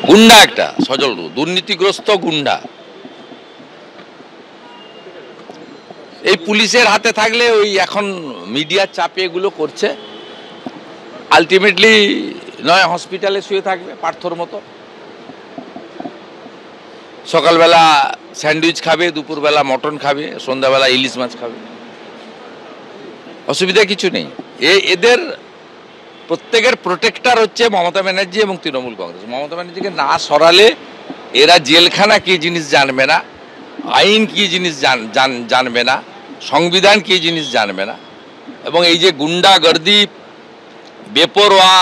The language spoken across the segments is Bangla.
গুন্ডা একটা সজল দুর্নীতিগ্রস্ত গুন্ডা। এই পুলিশের হাতে থাকলে ওই এখন মিডিয়ার চাপে এগুলো করছে, আলটিমেটলি নয় হসপিটালে শুয়ে থাকবে পার্থর মতো, সকালবেলা স্যান্ডউইচ খাবে, দুপুরবেলা মটন খাবে, সন্ধ্যাবেলা ইলিশ মাছ খাবে, অসুবিধা কিছু নেই। এদের প্রত্যেকের প্রোটেক্টর হচ্ছে মমতা ব্যানার্জি এবং তৃণমূল কংগ্রেস। মমতা ব্যানার্জিকে না সরালে এরা জেলখানা কি জিনিস জানবে না, আইন কি জিনিস জানবে না, সংবিধান কি জিনিস জানবে না। এবং এই যে গুন্ডাগর্দি, বেপরোয়া,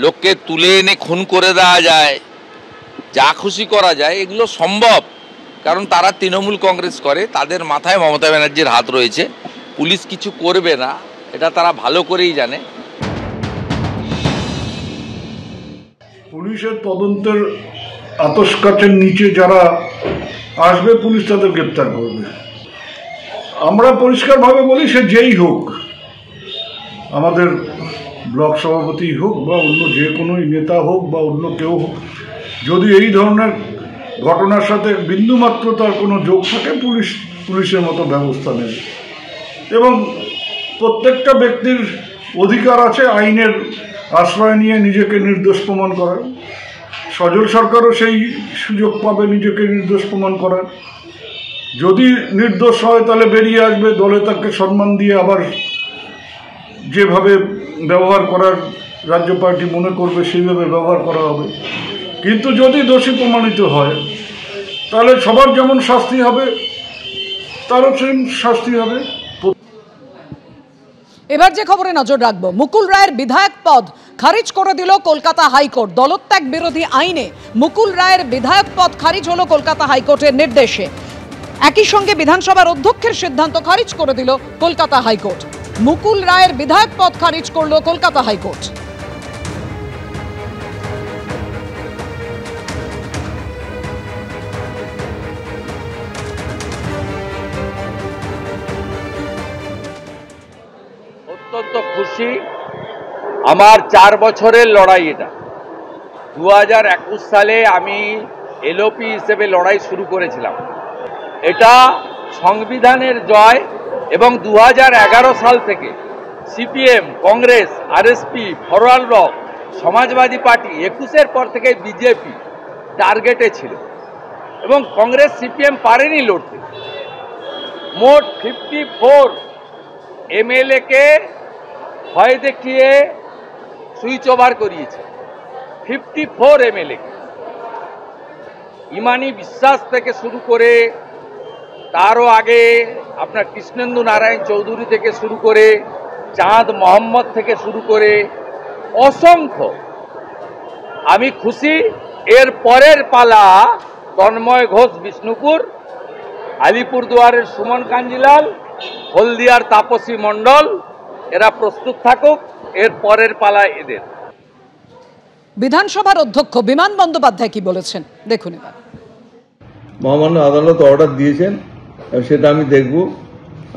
লোককে তুলে এনে খুন করে দেওয়া যায়, যা খুশি করা যায়, এগুলো সম্ভব কারণ তারা তৃণমূল কংগ্রেস করে, তাদের মাথায় মমতা ব্যানার্জির হাত রয়েছে। পুলিশ কিছু করবে না এটা তারা ভালো করেই জানে। পুলিশের তদন্তের আতশ কাঠের নিচে যারা আসবে পুলিশ তাদের গ্রেপ্তার করবে। আমরা পরিষ্কারভাবে বলি, সে যেই হোক, আমাদের ব্লক সভাপতি হোক বা অন্য যে কোনো নেতা হোক বা অন্য কেউ হোক, যদি এই ধরনের ঘটনার সাথে বিন্দুমাত্র তার কোনো যোগ থাকে, পুলিশের মতো ব্যবস্থা নেবে। এবং প্রত্যেকটা ব্যক্তির অধিকার আছে আইনের আশ্রয় নিয়ে নিজেকে নির্দোষ প্রমাণ করার। সজল সরকারও সেই সুযোগ পাবে নিজেকে নির্দোষ প্রমাণ করার। যদি নির্দোষ হয় তাহলে বেরিয়ে আসবে, দলে তাকে সম্মান দিয়ে আবার যেভাবে ব্যবহার করার রাজ্য পার্টি মনে করবে সেইভাবে ব্যবহার করা হবে। কিন্তু যদি দোষী প্রমাণিত হয় তাহলে সবার যেমন শাস্তি হবে তারও সেম শাস্তি হবে। এবার যে খবরে নজর রাখবো, মুকুল রায়ের বিধায়ক পদ খারিজ করে দিল কলকাতা হাইকোর্ট। দলত্যাগ বিরোধী আইনে মুকুল রায়ের বিধায়ক পদ খারিজ হলো কলকাতা হাইকোর্টের নির্দেশে। একই সঙ্গে বিধানসভার অধ্যক্ষের সিদ্ধান্ত খারিজ করে দিল কলকাতা হাইকোর্ট। মুকুল রায়ের বিধায়ক পদ খারিজ করল কলকাতা হাইকোর্ট। অত্যন্ত খুশি। আমার 4 বছরের লড়াই এটা। 2021 সালে আমি এলওপি হিসেবে লড়াই শুরু করেছিলাম। এটা সংবিধানের জয় এবং 2011 সাল থেকে সিপিএম, কংগ্রেস, আরএসপি, ফরওয়ার্ড ব্লক, সমাজবাদী পার্টি, 21-এর পর থেকে বিজেপি টার্গেটে ছিল এবং কংগ্রেস সিপিএম পারেনি লড়তে। মোট 54 এমএলএকে ভয় দেখিয়ে সুইচ ওভার করিয়েছে। 54 এমএলএ, ইমানি বিশ্বাস থেকে শুরু করে, তারও আগে আপনার কৃষ্ণেন্দু নারায়ণ চৌধুরী থেকে শুরু করে, চাঁদ মোহাম্মদ থেকে শুরু করে অসংখ্য। আমি খুশি। এর পরের পালা তন্ময় ঘোষ বিষ্ণুপুর, আলিপুরদুয়ারের সুমন কাঞ্জিলাল, হলদিয়ার তাপসী মণ্ডল, এরা প্রস্তুত থাকুক। এর পরের পালা এদের। বিধানসভার অধ্যক্ষ বিমান বন্দ্যোপাধ্যায় কি বলেছেন দেখুন এবার। মহামান্য আদালত অর্ডার দিয়েছেন, সেটা আমি দেখব,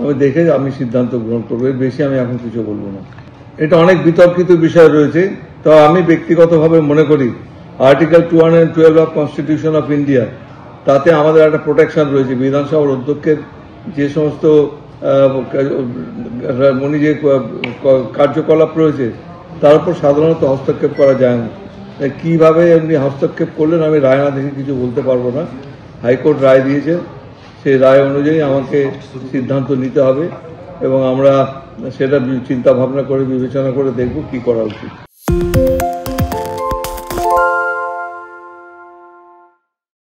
আমি দেখে আমি সিদ্ধান্ত গ্রহণ করবো। এর বেশি আমি এখন কিছু বলবো না। এটা অনেক বিতর্কিত বিষয় রয়েছে, তো আমি ব্যক্তিগতভাবে মনে করি article 212 of constitution of India, তাতে আমাদের একটা প্রোটেকশন রয়েছে। বিধানসভার অধ্যক্ষের যে সমস্ত উনি যে কার্যকলাপ রয়েছে তার উপর সাধারণত হস্তক্ষেপ করা যায় না। কিভাবে এমনি হস্তক্ষেপ করলেন আমি রায় না দেখে কিছু বলতে পারবো না। হাইকোর্ট রায় দিয়েছেন, সেই রায় অনুযায়ী আমাকে সিদ্ধান্ত নিতে হবে এবং আমরা সেটা চিন্তা ভাবনা করে বিবেচনা করে দেখব কি করা উচিত।